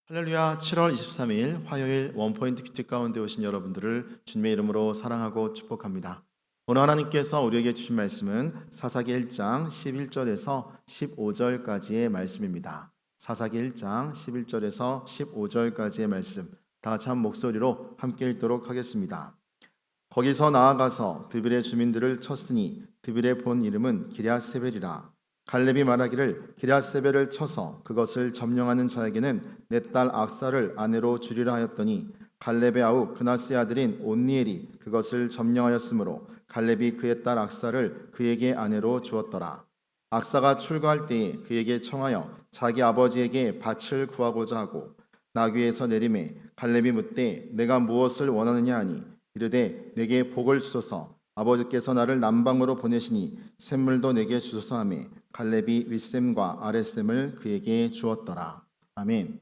할렐루야. 7월 23일 화요일 원포인트 큐티 가운데 오신 여러분들을 주님의 이름으로 사랑하고 축복합니다. 오늘 하나님께서 우리에게 주신 말씀은 사사기 1장 11절에서 15절까지의 말씀입니다. 사사기 1장 11절에서 15절까지의 말씀, 다 같이 한 목소리로 함께 읽도록 하겠습니다. 거기서 나아가서 드빌의 주민들을 쳤으니 드빌의 본 이름은 기럇세벨이라. 갈렙이 말하기를 기럇세벨을 쳐서 그것을 점령하는 자에게는 내 딸 악사를 아내로 주리라 하였더니 갈렙의 아우 그나스의 아들인 온니엘이 그것을 점령하였으므로 갈렙이 그의 딸 악사를 그에게 아내로 주었더라. 악사가 출가할 때에 그에게 청하여 자기 아버지에게 밭을 구하고자 하고 나귀에서 내림에 갈렙이 묻되 내가 무엇을 원하느냐 하니 이르되 내게 복을 주소서 아버지께서 나를 남방으로 보내시니 샘물도 내게 주소서 하매 갈렙이 윗샘과 아랫샘을 그에게 주었더라. 아멘.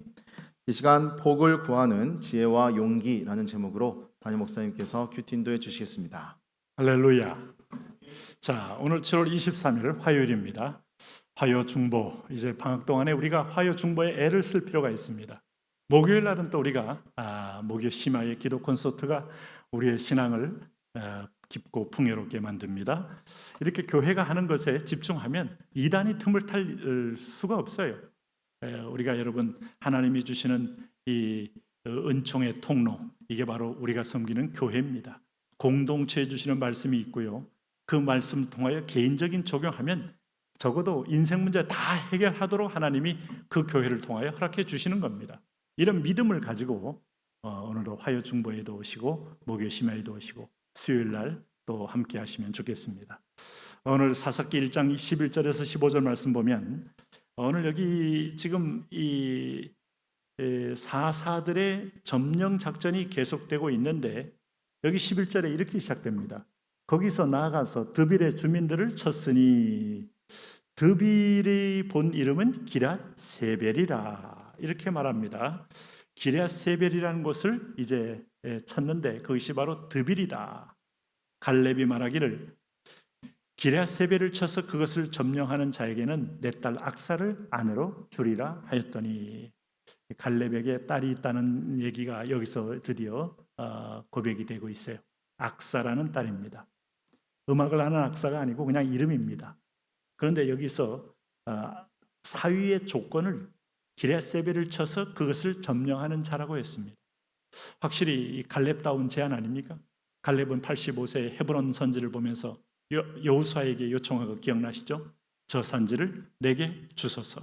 이 시간 복을 구하는 지혜와 용기라는 제목으로 담임 목사님께서 큐티 인도해 주시겠습니다. 할렐루야. 자, 오늘 7월 23일 화요일입니다. 화요 중보, 이제 방학 동안에 우리가 화요 중보에 애를 쓸 필요가 있습니다. 목요일 날은 또 우리가 목요 심야의 기도 콘서트가 우리의 신앙을 깊고 풍요롭게 만듭니다. 이렇게 교회가 하는 것에 집중하면 이단이 틈을 탈 수가 없어요. 우리가 여러분 하나님이 주시는 이 은총의 통로, 이게 바로 우리가 섬기는 교회입니다. 공동체에 주시는 말씀이 있고요. 그 말씀을 통하여 개인적인 적용하면 적어도 인생 문제 다 해결하도록 하나님이 그 교회를 통하여 허락해 주시는 겁니다. 이런 믿음을 가지고 오늘도 화요 중보에도 오시고 목요 심야에도 오시고 수요일 날 또 함께 하시면 좋겠습니다. 오늘 사사기 1장 11절에서 15절 말씀 보면 오늘 여기 지금 이 사사들의 점령 작전이 계속되고 있는데 여기 11절에 이렇게 시작됩니다. 거기서 나아가서 드빌의 주민들을 쳤으니 드빌의 본 이름은 기럇세벨이라 이렇게 말합니다. 기럇세벨이라는 곳을 이제 쳤는데 그것이 바로 드빌이다. 갈렙이 말하기를 기럇세벨을 쳐서 그것을 점령하는 자에게는 내 딸 악사를 아내로 주리라 하였더니 갈렙에게 딸이 있다는 얘기가 여기서 드디어 고백이 되고 있어요. 악사라는 딸입니다. 음악을 하는 악사가 아니고 그냥 이름입니다. 그런데 여기서 사위의 조건을 기럇세벨을 쳐서 그것을 점령하는 자라고 했습니다. 확실히 갈렙다운 제안 아닙니까? 갈렙은 85세 헤브론 선지를 보면서 여호수아에게 요청한 거 기억나시죠? 저 산지를 내게 주소서.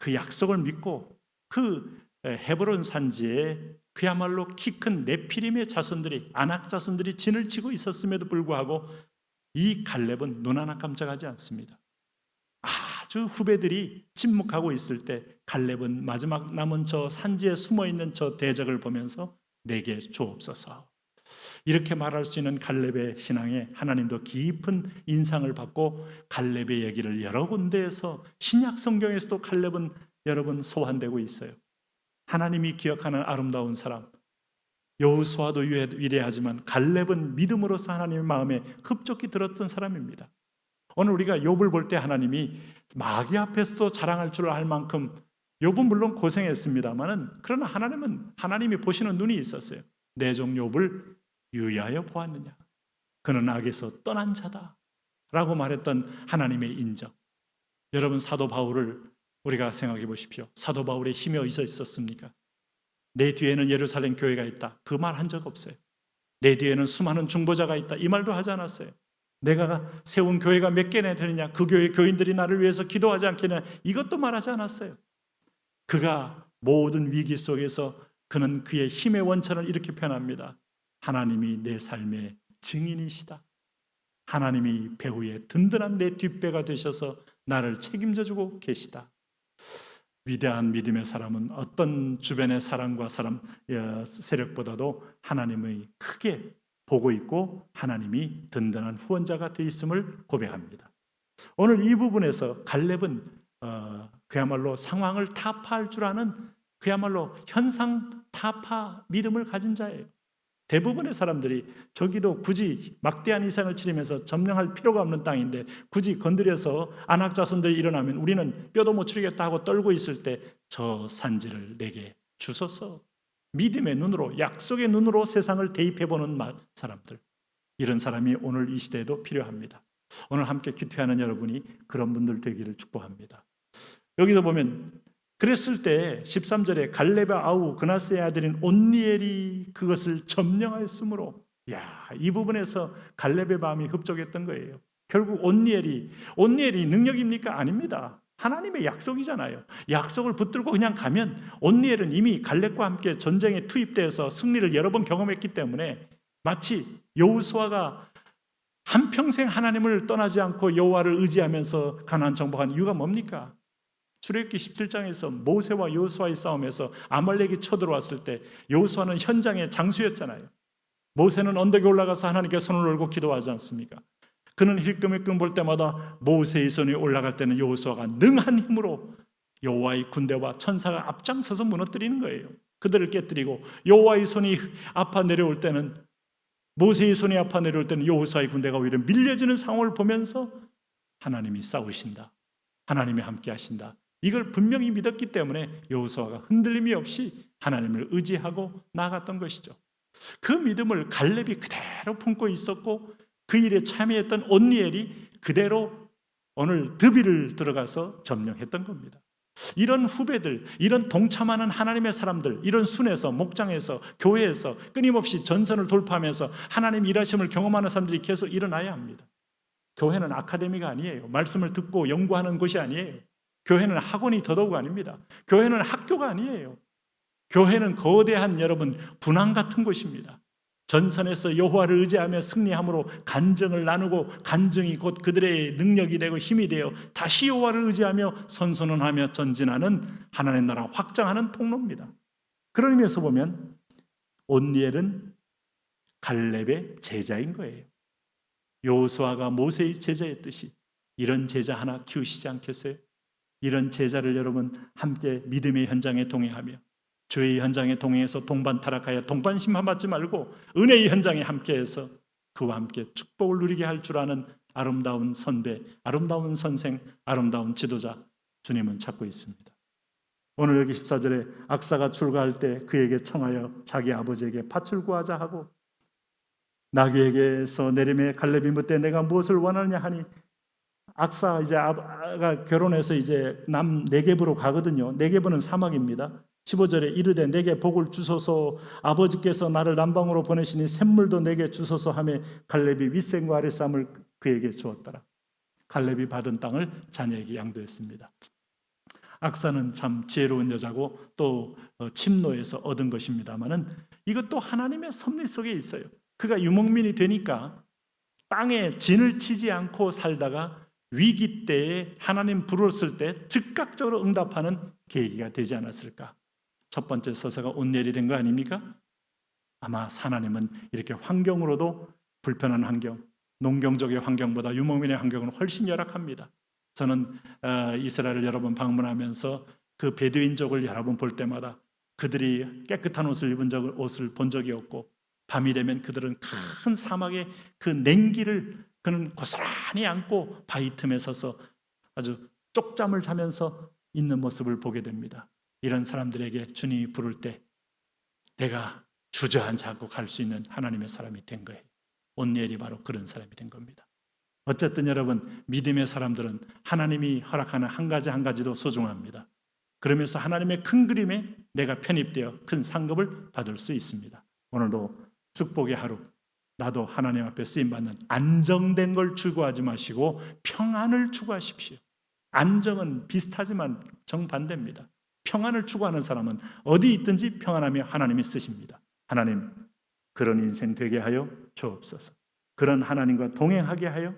그 약속을 믿고 그 헤브론 산지에 그야말로 키 큰 네피림의 자손들이 아낙 자손들이 진을 치고 있었음에도 불구하고 이 갈렙은 눈 하나 깜짝하지 않습니다. 아주 후배들이 침묵하고 있을 때 갈렙은 마지막 남은 저 산지에 숨어 있는 저 대적을 보면서 내게 주옵소서. 이렇게 말할 수 있는 갈렙의 신앙에 하나님도 깊은 인상을 받고 갈렙의 얘기를 여러 군데에서 신약 성경에서도 갈렙은 여러분 소환되고 있어요. 하나님이 기억하는 아름다운 사람, 여호수아도 위대하지만 갈렙은 믿음으로써 하나님의 마음에 흡족히 들었던 사람입니다. 오늘 우리가 욥을 볼 때 하나님이 마귀 앞에서도 자랑할 줄 알 만큼 욥은 물론 고생했습니다만은 그러나 하나님이 보시는 눈이 있었어요. 내 종 욥을 유의하여 보았느냐? 그는 악에서 떠난 자다 라고 말했던 하나님의 인정. 여러분 사도 바울을 우리가 생각해 보십시오. 사도 바울의 힘이 어디서 있었습니까? 내 뒤에는 예루살렘 교회가 있다. 그 말 한 적 없어요. 내 뒤에는 수많은 중보자가 있다. 이 말도 하지 않았어요. 내가 세운 교회가 몇 개나 되느냐? 그 교회 교인들이 나를 위해서 기도하지 않겠느냐? 이것도 말하지 않았어요. 그가 모든 위기 속에서 그는 그의 힘의 원천을 이렇게 표현합니다. 하나님이 내 삶의 증인이시다. 하나님이 배후에 든든한 내 뒷배가 되셔서 나를 책임져주고 계시다. 위대한 믿음의 사람은 어떤 주변의 사람과 세력보다도 하나님의 크게 보고 있고 하나님이 든든한 후원자가 되어 있음을 고백합니다. 오늘 이 부분에서 갈렙은 그야말로 상황을 타파할 줄 아는 그야말로 현상 타파 믿음을 가진 자예요. 대부분의 사람들이 저기도 굳이 막대한 이상을 치르면서 점령할 필요가 없는 땅인데 굳이 건드려서 안악 자손들이 일어나면 우리는 뼈도 못 치르겠다 하고 떨고 있을 때 저 산지를 내게 주소서. 믿음의 눈으로, 약속의 눈으로 세상을 대입해보는 사람들, 이런 사람이 오늘 이 시대에도 필요합니다. 오늘 함께 기도하는 여러분이 그런 분들 되기를 축복합니다. 여기서 보면 그랬을 때 13절에 갈렙의 아우 그나스의 아들인 온니엘이 그것을 점령하였으므로, 이 부분에서 갈렙의 마음이 흡족했던 거예요. 결국 온니엘이 능력입니까? 아닙니다. 하나님의 약속이잖아요. 약속을 붙들고 그냥 가면, 온니엘은 이미 갈렙과 함께 전쟁에 투입돼서 승리를 여러 번 경험했기 때문에 마치 여호수아가 한평생 하나님을 떠나지 않고 여호와를 의지하면서 가나안 정복한 이유가 뭡니까? 출애굽기 17장에서 모세와 여호수아의 싸움에서 아말렉이 쳐들어왔을 때 여호수아는 현장의 장수였잖아요. 모세는 언덕에 올라가서 하나님께 손을 올고 기도하지 않습니까? 그는 힐끔힐끔 볼 때마다 모세의 손이 올라갈 때는 여호수아가 능한 힘으로 여호와의 군대와 천사가 앞장서서 무너뜨리는 거예요. 그들을 깨뜨리고, 여호와의 손이 아파 내려올 때는, 모세의 손이 아파 내려올 때는 여호수아의 군대가 오히려 밀려지는 상황을 보면서 하나님이 싸우신다, 하나님이 함께 하신다, 이걸 분명히 믿었기 때문에 여호수아가 흔들림이 없이 하나님을 의지하고 나아갔던 것이죠. 그 믿음을 갈렙이 그대로 품고 있었고, 그 일에 참여했던 온니엘이 그대로 오늘 드비를 들어가서 점령했던 겁니다. 이런 후배들, 이런 동참하는 하나님의 사람들, 이런 순에서, 목장에서, 교회에서 끊임없이 전선을 돌파하면서 하나님 일하심을 경험하는 사람들이 계속 일어나야 합니다. 교회는 아카데미가 아니에요. 말씀을 듣고 연구하는 곳이 아니에요. 교회는 학원이 더더욱 아닙니다. 교회는 학교가 아니에요. 교회는 거대한, 여러분, 분황 같은 곳입니다. 전선에서 여호와를 의지하며 승리함으로 간증을 나누고, 간증이 곧 그들의 능력이 되고 힘이 되어 다시 여호와를 의지하며 선선하며 전진하는 하나님의 나라 확장하는 통로입니다. 그런 의미에서 보면 온니엘은 갈렙의 제자인 거예요. 여호수아가 모세의 제자였듯이 이런 제자 하나 키우시지 않겠어요? 이런 제자를 여러분 함께 믿음의 현장에 동행하며, 주의 현장에 동행해서 동반타락하여 동반심판 받지 말고 은혜의 현장에 함께해서 그와 함께 축복을 누리게 할 줄 아는 아름다운 선배, 아름다운 선생, 아름다운 지도자, 주님은 찾고 있습니다. 오늘 여기 14절에 악사가 출가할 때 그에게 청하여 자기 아버지에게 밭을 구하자 하고, 나귀에게서 내림에 갈렙이 묻되 내가 무엇을 원하느냐 하니, 악사 이제 아가 결혼해서 이제 남 네겝으로 가거든요. 네겝은 사막입니다. 15절에 이르되 내게 복을 주소서, 아버지께서 나를 남방으로 보내시니 샘물도 내게 주소서 하며 갈렙이 윗샘과 아랫샘을 그에게 주었더라. 갈렙이 받은 땅을 자녀에게 양도했습니다. 악사는 참 지혜로운 여자고 또 침노에서 얻은 것입니다마는 이것도 하나님의 섭리 속에 있어요. 그가 유목민이 되니까 땅에 진을 치지 않고 살다가 위기 때에 하나님 부르셨을 때 즉각적으로 응답하는 계기가 되지 않았을까. 첫 번째 서사가 온니엘이 된 거 아닙니까? 아마 하나님은 이렇게 환경으로도 불편한 환경, 농경적의 환경보다 유목민의 환경은 훨씬 열악합니다. 저는 이스라엘을 여러 번 방문하면서 그 베두인족을 여러 번 볼 때마다 그들이 깨끗한 옷을 입은 옷을 본 적이 없고, 밤이 되면 그들은 큰 사막의 그 냉기를 그는 고스란히 안고 바위 틈에 서서 아주 쪽잠을 자면서 있는 모습을 보게 됩니다. 이런 사람들에게 주님이 부를 때 내가 주저앉지 않고 갈 수 있는 하나님의 사람이 된 거예요. 온니엘이 바로 그런 사람이 된 겁니다. 어쨌든 여러분, 믿음의 사람들은 하나님이 허락하는 한 가지 한 가지도 소중합니다. 그러면서 하나님의 큰 그림에 내가 편입되어 큰 상급을 받을 수 있습니다. 오늘도 축복의 하루, 나도 하나님 앞에 쓰임받는 안정된 걸 추구하지 마시고 평안을 추구하십시오. 안정은 비슷하지만 정반대입니다. 평안을 추구하는 사람은 어디 있든지 평안하며 하나님이 쓰십니다. 하나님, 그런 인생 되게 하여 주옵소서. 그런 하나님과 동행하게 하여